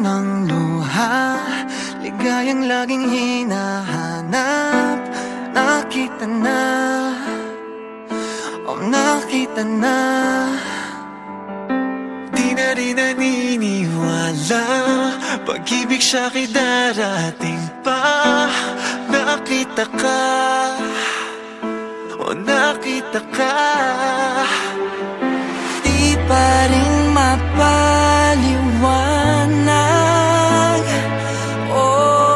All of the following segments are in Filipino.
ng luha, ligayang laging hinahanap. Nakita na, nakita na. Di na rin naniniwala, pag-ibig siya'y darating pa. Nakita ka, nakita ka. Di pa rin mapaliwanag, o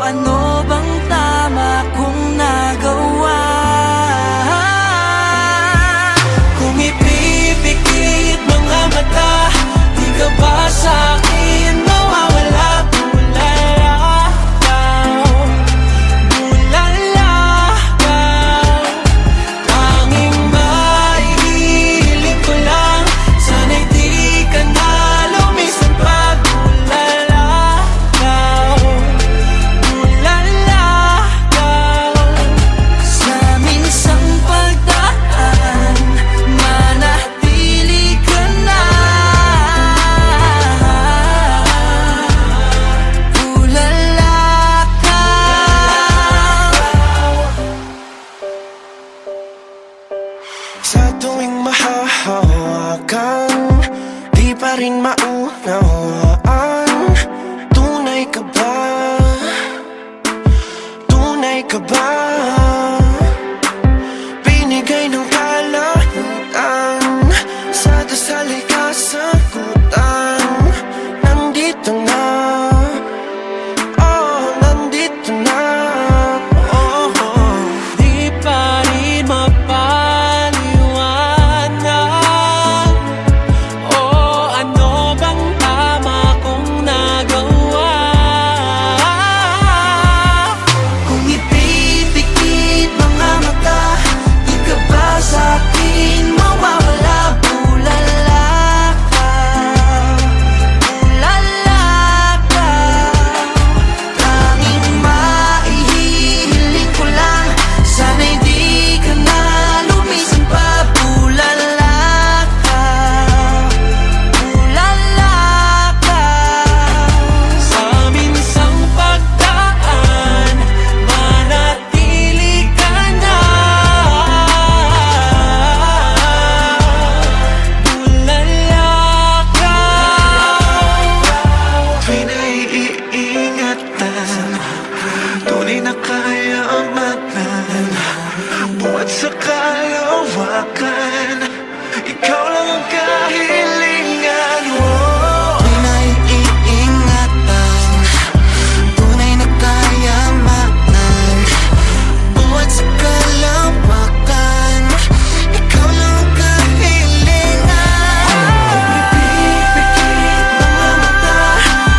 ano bang tama kong nagawa. Kung ipipikit mga mata, di ka ba sa'kin mawawala? Bulalakaw, tanging maihiling ko lang, sana'y di ka na lumisan pa. Bulalakaw, bulalakaw, sa minsang pagdaan, manatili ka na. Sa tuwing mahahawakan, di pa rin maunawaan. Tunay ka ba? Tunay ka ba? Binigay ng kalayuan, sa dasal ay kasagutan. Nandito na, oh, nandito na. Oh, oh. Di pa rin mapaliwanag, o ano bang tama kong nagawa. Kung ipipikit mga mata, di ka ba sa'kin mawawala? Bulalakaw, bulalakaw, tanging maihiling ko lang, sana'y di ka na lumisan pa. Bulalakaw, bulalakaw, sa minsang pagdaan, manatili ka na. Bulalakaw, Tuwing naiingatan, tunay na kaya ang magnan. Buhat sa kalawakan, ikaw lang ang kahilingan. Oh. tuwing naiingatan, tunay na kaya maknan. Buhat sa kalawakan, ikaw lang ang kahilingan. Pipipikit mga mata,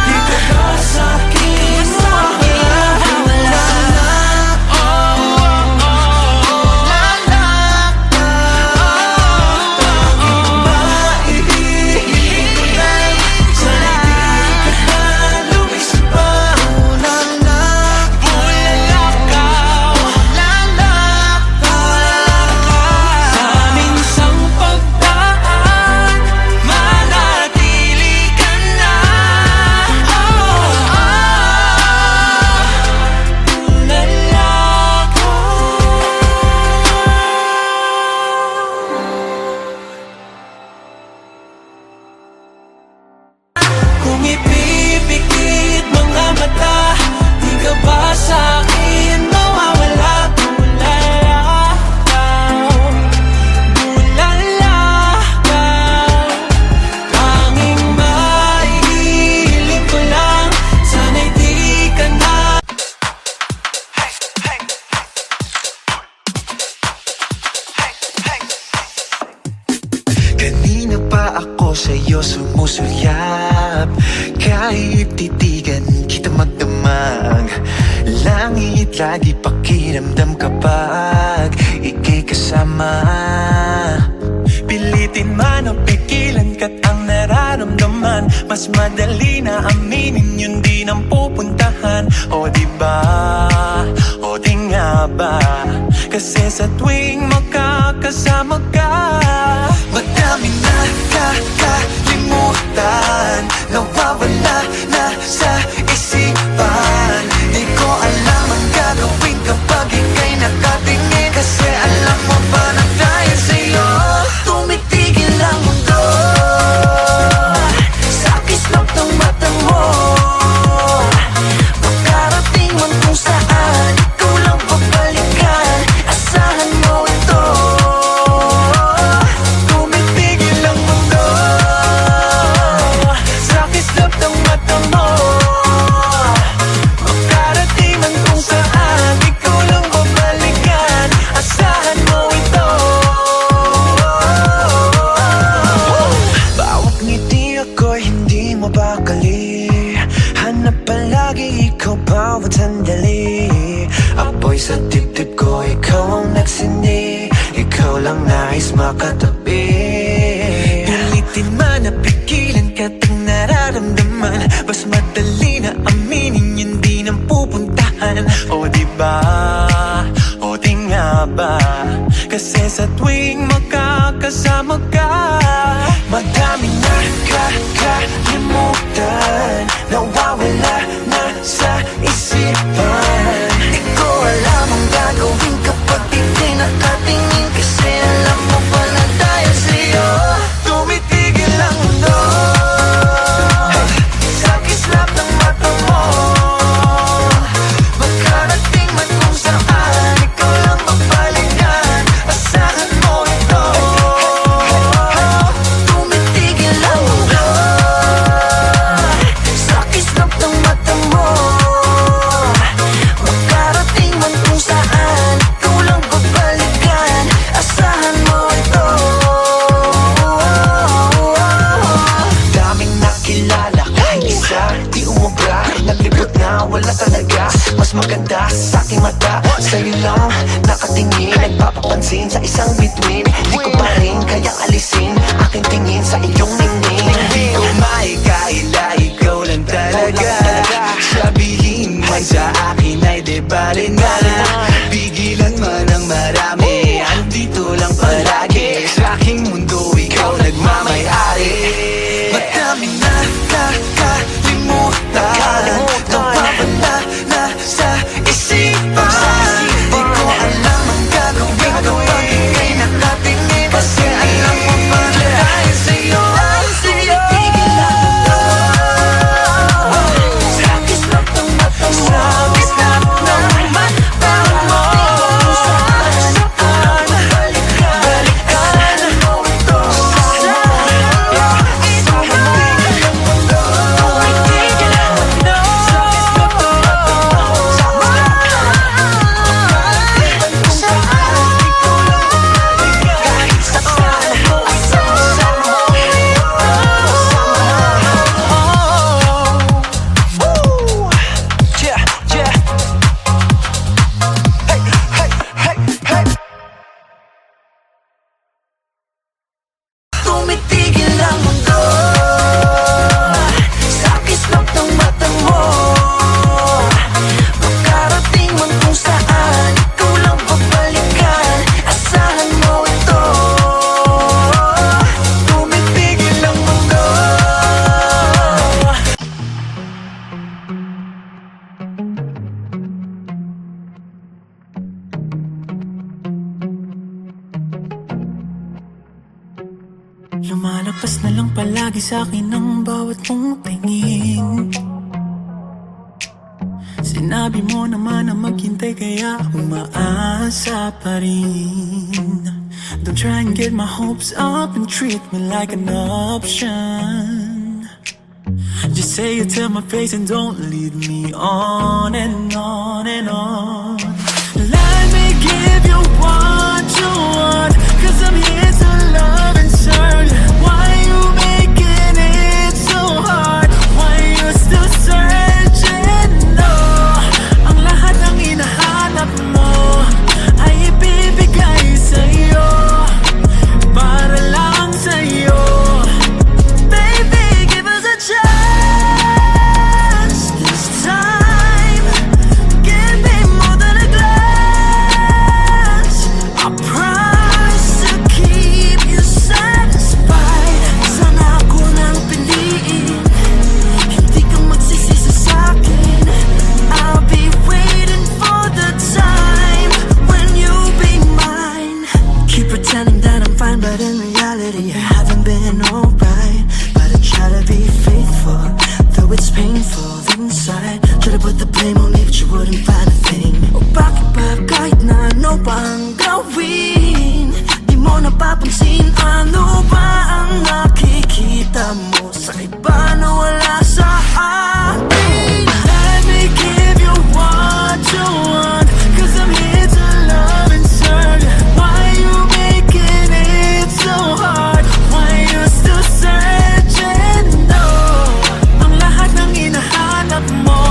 di ka ba sa'kin mawawala? Maihiling ko lang, sana'y di ka na lumisan pa. Bulalakaw, sa minsang pagdaan, manatili ka na. Kung ipipikit mga mata, di ka ba sa'kin mawawala? Bulalakaw, bulalakaw, tanging maihiling ko lang, sana'y di ka na. Kanina pa ako sa'yo sumusulyap, kahit titigan kita magdamag. Langit lagi pakiramdam kapag ika'y kasama. Pilitin man o pigilan ka't ang nararamdaman, mas madali na aminin yun din ang pupuntahan. O diba, o di nga ba, kasi sa tuwing magkakasama ka, madaming nakakalimutan, nawawala na sa lagi, ikaw bawat sandali. Apoy sa dibdib ko, ikaw ang nagsindi. Ikaw lang nais makatabi. Pilitin man na pigilan ka't ang nararamdaman, mas madali na aminin yun di nang pupuntahan. O diba, o di nga ba, kasi sa tuwing makakasama ka, madami na kakalimutan, nawawala na sa isipan. Di ko alam ang gagawin kapag ika'y nakatingin, kasi alam mo pala dahil sa'yo tumitigil ang mundo. Sa kislap ng mata mo, makarating man kung saan, ikaw lang magbalikan, asahan mo ito. Tumitigil ang mundo. Sa kislap ng mata mo, makarating man kung saan, ikaw lang magbalikan, asahan mo ito. Daming nakilala, kahit isa di umubra, naglibot na wala talaga. Mas maganda sa aking mata, sa'yo lang nakatingin, nagpapapansin sa isang bituin. Di ko pa rin kaya alisin aking tingin sa iyong ningning. Di ko maikaila, ikaw lang talaga. Sabihin man sa akin ay di bale na. Pigilan man ang marami, andito lang palagi. Sa aking mundo ikaw nagmamay-ari. Madami na kakalimutan, nawawala na sa isipan. Di ko alam ang gagawin kapag ika'y nakatingin, kasi alam mo pala dahil sa'yo tumitigil ang mundo. Sa kislap ng mata mo, sa kislap ng mata mo, saan balikan mo ito. Tumitigil ang mundo. Sa kislap ng mata mo, makarating man kung saan, ikaw lang babalikan, asahan mo ito. Tumitigil ang mundo. Lumalagpas na lang palagi sa'kin ang bawat mong tingin. Sinabi mo naman na maghintay, kaya umaasa pa rin. Don't try and get my hopes up and treat me like an option. Just say it to my face and don't lead me on and on and on. Let me give you what you want, 'cause I'm here to love and serve. Why you making it so hard? Why you still searching? No, ang lahat ng hinahanap mo ay ibibigay sa'yo, para lang sa'yo. Baby, give us a chance this time. Give me more than a glance. I promise to keep you satisfied. Sana ako nang piliin, hindi ka magsisisi sa'kin. I'll be waiting for the time when you'll be mine. Keep pretending that I'm fine, but in reality I haven't been alright. But I try to be faithful, though it's painful inside. Try to put the blame on me, but you wouldn't find a thing. O bakit ba kahit na ano pang gawin, di mo napapansin? Ano ba ang nakikita mo sa iba na wala sa akin? Let me give you what you want, 'cause I'm here to love and serve. Why you making it so hard? Why you still searching? No, ang lahat ng hinahanap mo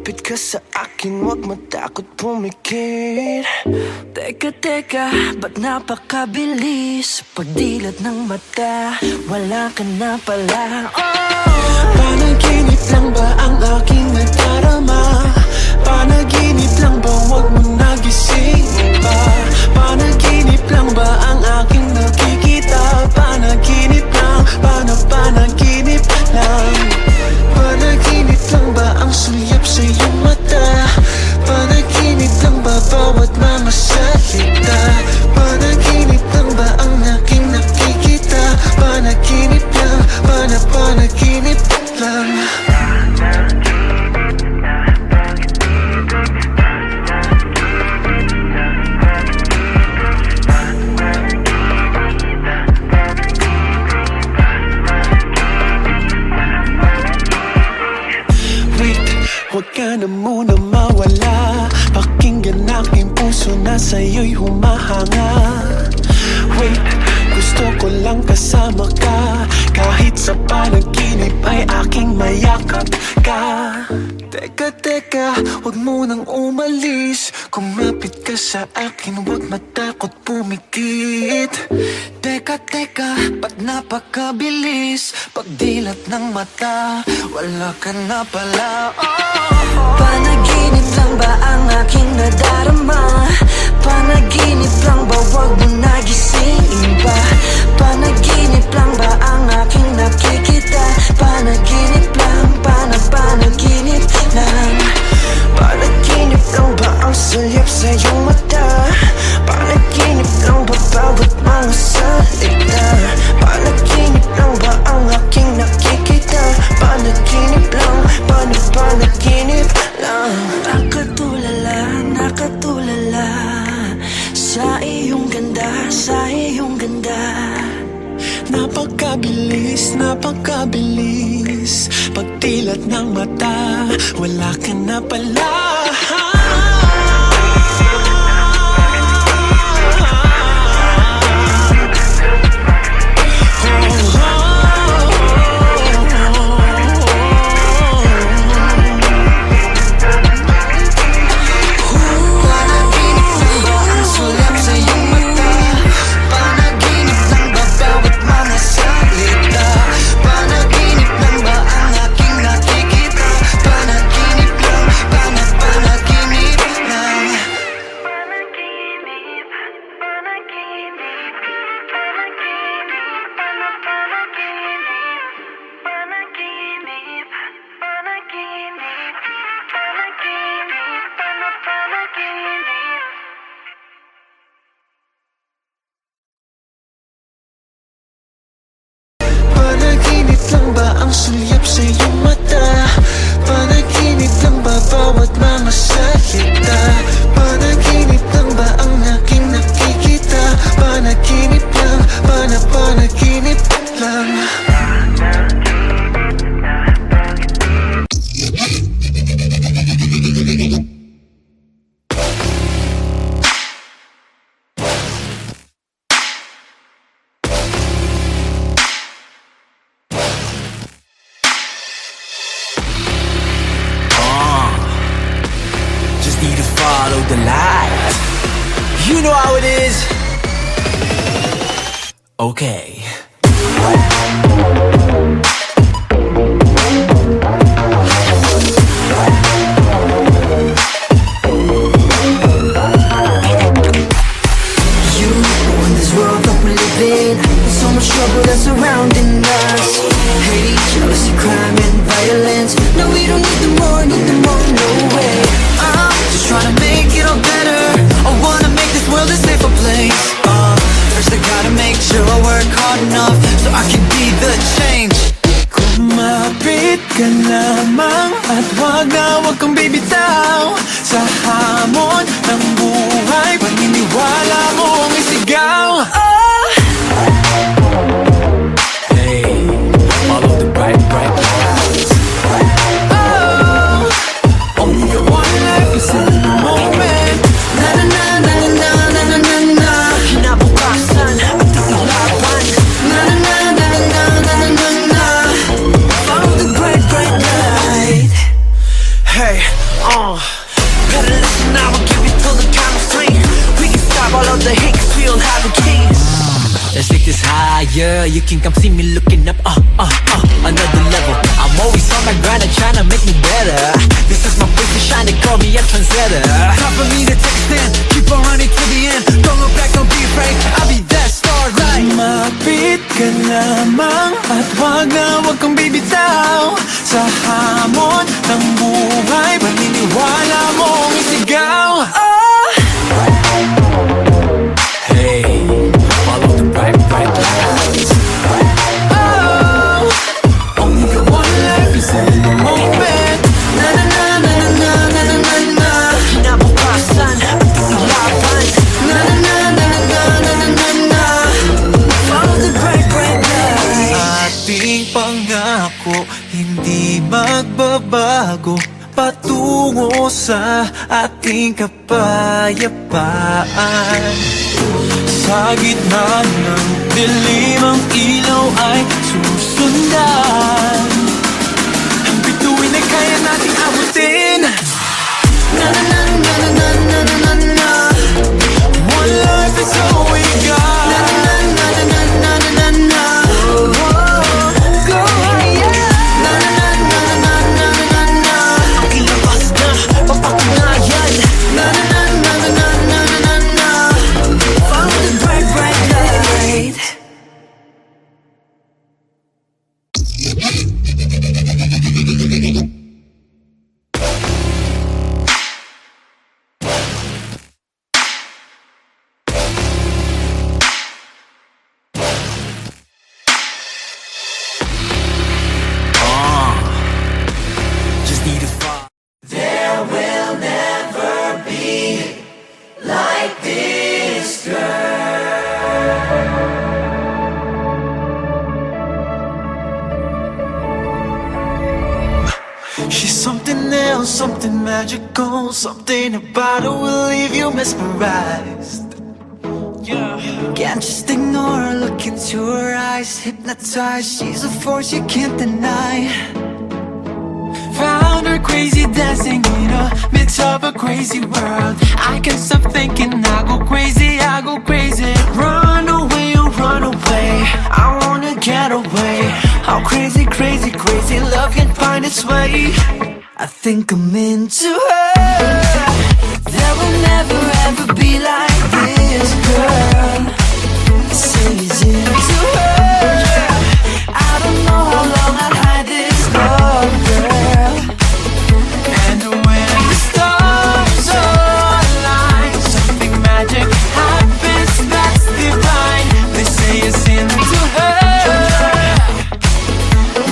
Kumapit ka sa akin, wag matakot pumikit. Teka, ba't napakabilis? Pagdilat ng mata, wala ka na pala. Panaginip lang ba ang aking nadarama? Panaginip lang ba, wag mo nagising pa? Panaginip lang ba ang aking nakikita? Panaginip lang, panaginip lang. Panaginip lang ba ang sulyap sa iyong mata? Panaginip lang ba bawat mga salita? Panaginip lang ba ang aking nakikita? Panaginip lang, panaginip lang. Huwag ka na muna mawala. Pakinggan aking puso na sa'yo'y humahanga. Wait, gusto ko lang kasama ka. Kahit sa panaginip ay aking mayakap ka. Teka, huwag mo nang umalis. Kumapit ka sa akin, huwag matakot pumikit. Teka, ba't napakabilis? Pagdilat ng mata, wala ka na pala. Panaginip lang ba ang aking nadarama? Panaginip lang ba, wag mo nagising pa? Panaginip lang ba ang aking nakikita? Panaginip lang, panaginip lang. Panaginip lang ba ang sulyap sa iyong mata? Panaginip lang ba bawat mga salita? Panaginip lang ba ang aking nakikita? Panaginip lang, panaginip lang. Nakatulala sa iyong ganda, sa iyong ganda. Napakabilis pagdilat ng mata, wala ka na pala. Panaginip lang ba ang sulyap sa iyong mata? Panaginip lang ba bawat mga salita? Panaginip lang ba ang aking nakikita? Panaginip lang, panaginip lang. Need to follow the light. You know how it is. Okay. You in this world that we live in, there's so much trouble that's surrounding us. Hate, jealousy, crime and violence. No, we don't need them more, no way. I'm just trying to make it all better. I wanna make this world a safer place. First I gotta make sure I work hard enough so I can be the change. Kumapit ka lamang at wag kang bibitaw sa hamon ng buhay. Paniniwala mo ang isigaw. Hey, follow the bright lights. Only one life is in the moment. Na na na na na na na na na. Kinabukasan at ang laban. Na na na na na na na na na. Follow the bright light. Hey, is higher. You can come see me looking up, another level. I'm always on my grind and trying to make me better. This is my place to shine, they call me a trendsetter. Time for me to take a stand, keep on running to the end. Don't look back, don't be afraid, I'll be that star like. Lumapit ka lamang at wag kang bibitaw sa hamon ng buhay. Paniniwala mong isigaw. Hey, follow the bright lights. Only got one life, is in the moment. Na na na na na na na na na. Kinabukasan, laban. Na na na na na na na na na. Follow the bright lights. Ating pangako, hindi magbabago. Patungo sa ating kapayapaan. Sa gitna ng dilim ang ilaw ay susundan. Ang bituin ay kaya nating abutin. Na na na na na na na na na. One life is all we got. Na na na na na na na na. Go higher. Na na na na na na na na. Ang ilabas na, papatunayan. Na na na na na na na na na. Follow the bright light. Just need a fire. There will never be like this girl. She's something else, something magical. Something about her will leave you mesmerized. Yeah. Can't just ignore her, look into her eyes. Hypnotized, she's a force you can't deny. Found her crazy dancing in a midst of a crazy world. I can't stop thinking, I go crazy, I go crazy. Run away, oh run away, I wanna get away. How crazy, crazy, crazy love can find its way. I think I'm into her. There will never ever be like this girl. Say he's into her. I don't know how long I'll hide this love, girl. And when the stars align, something magic happens that's divine. They say it's into her.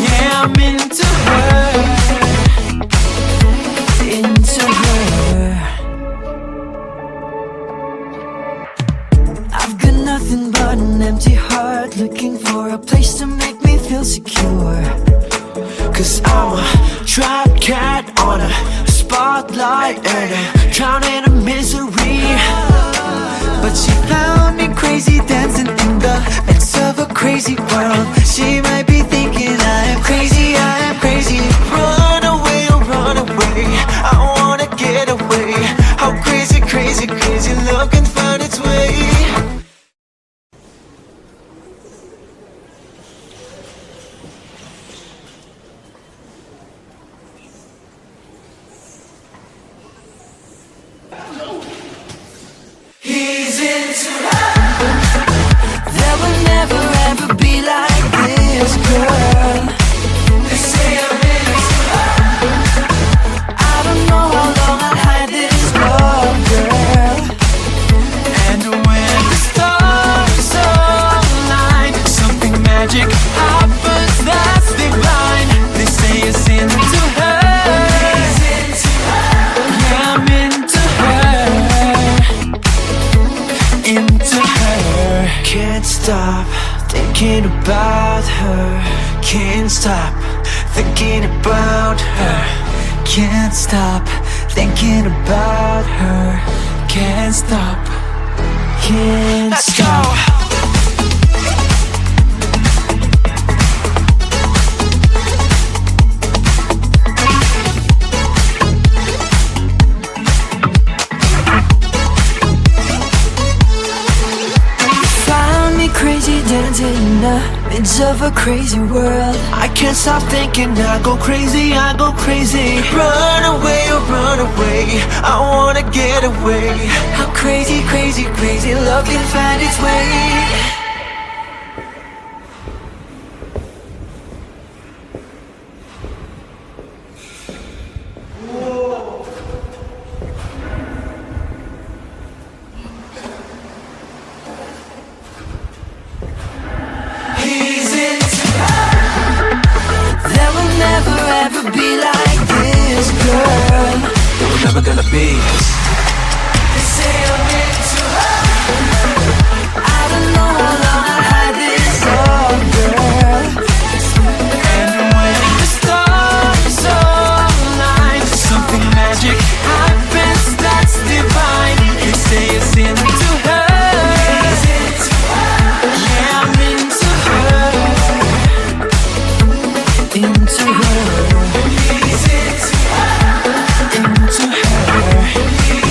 Yeah, I'm into her. Into her. I've got nothing but an empty heart, looking for a place to make me feel secure. Cause I'm a trapped cat on a spotlight and I'm drowning in misery. But she found me crazy, dancing in the midst of a crazy world. She might be thinking I am crazy, I am crazy. Run away, oh run away, I wanna get away. How crazy, crazy, crazy love can find its way. He's into her. There will never ever be like this girl. They say I'm into her. I don't know how long I'll hide this love, girl. And when the stars align, something magic happens that's divine. They say it's into her. Yeah, I'm into her. Into her. Can't stop thinking about her. Can't stop thinking about her. Can't stop thinking about her. Can't stop. Can't stop. Let's go. Midst of a crazy world, I can't stop thinking, I go crazy, I go crazy. Run away, oh run away, I wanna get away. how crazy, crazy, crazy love can find its way. He's into There will never ever be like this, girl. We're never gonna be. They say I'm into her. I don't know how long I'll hide this all, girl. And when the stars align, something magic happens that's divine. You say it's into her. Yeah, I'm into her. Into her, He's into her. into her.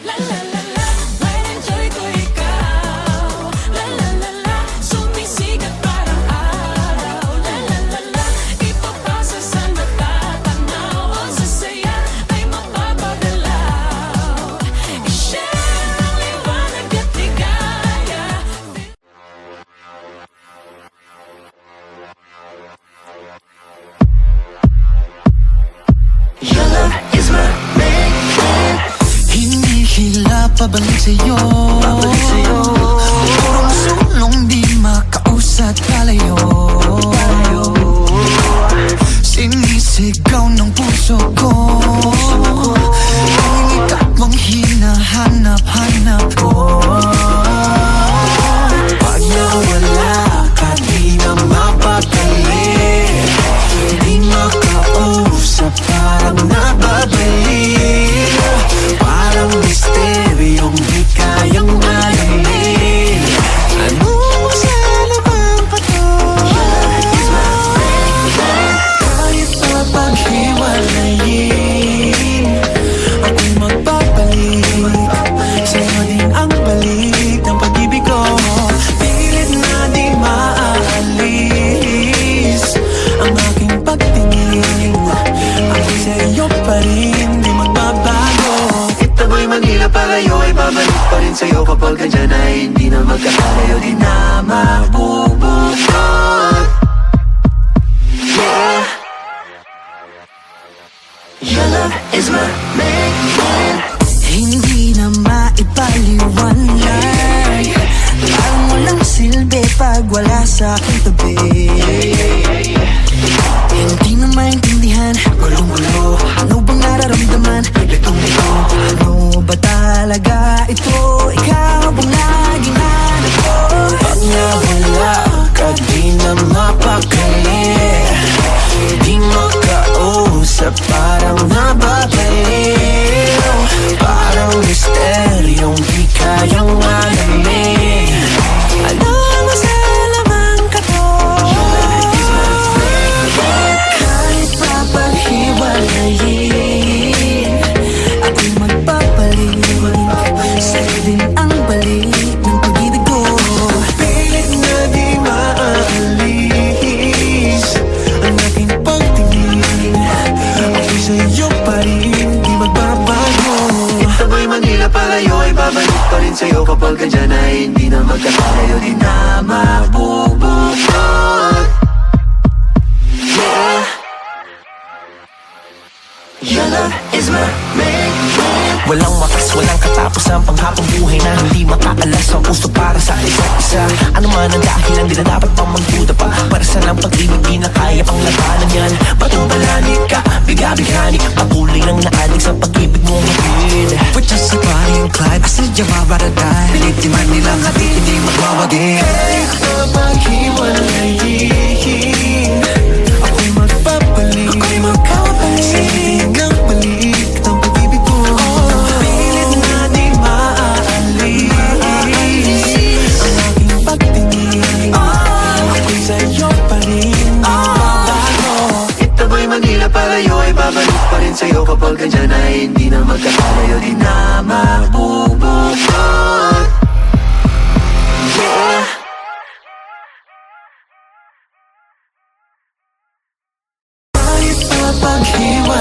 La la la la, may enjoy ko ikaw. La la la la, sumisikat parang araw. La la la la, ipapasa sa natatanaw. Ang sasaya ay mapapagalaw. I-share ang liwanag at ligaya. Your love is my main. Hindi hila pabalik sa'yo Purong sulong di makausat palayo Sinisigaw ng puso ko Ang ikaw ang hinahanap-hanap ko Pag nawala ka di na mapakali Di makausap parang nababalik Parang misteryong di kayang alamin Ano sa lamang pa to? Kahit pa paghiwalayin Ako'y magpapalik Sa'yo din ang balik ng pag-ibig ko Pilit na di maaalis Ang aking pagtingin Ako'y sa'yo pa rin di magbabago Ito ba'y Manila palayo ay babalik pa rin sa'yo kapag andyan ay hindi na magkakalayo di na mabubukod. Yeah. Your love is my main. Hindi na maipaliwanag Parang walang silbi pag wala sa aking tabi Hindi na maintindihan, gulong-gulo Ano bang nararamdaman, litong-lito Ano ba talaga ito, ikaw bang laging hanap ko Pag nawala ka di na mapakali Di makausap parang nababaliw Parang misteryong di kayang alamin Ano sa lamang ka to? Kahit pa paghiwalayin Ako'y magpapalit Sa'yo din ang balik ng pag-ibig ko Pilit na di maaalis ang aking pagtingin Ako'y sa'yo pa rin di magbabago. Ito ba'y Manila palayo ay babalik pa rin sa'yo kapag andyan ay hindi na magkakalayo di na mabubukod. Yeah. Your love is my main. Walang wakas, walang katapos ang panghapong buhay na hindi makaalas ang puso para sa isa't isa Ano man ang dahilan, di na dapat pang magduda pa Para sa ng pag-ibig, di na kaya pang labanan yan Batong balani ka, biga-bigani Pagkulay ng naalig sa pag-ibig mong hapin We're just a Bonnie and Clyde, I said you're my ride or die Piniti man nilang hati, hindi magwawagi Kahit na paghiwalayin ako'y magpapalit Sa'yo din ang balik ng pag-ibig ko Pilit na di maaalis ang aking pagtingin Ako'y sa'yo pa rin magbabago. Ito ba'y Manila palayo ay babalik pa rin sa'yo kapag andyan ay hindi na magkakalayo di na mabubukod. Yeah. Kahit pa paghiwalayin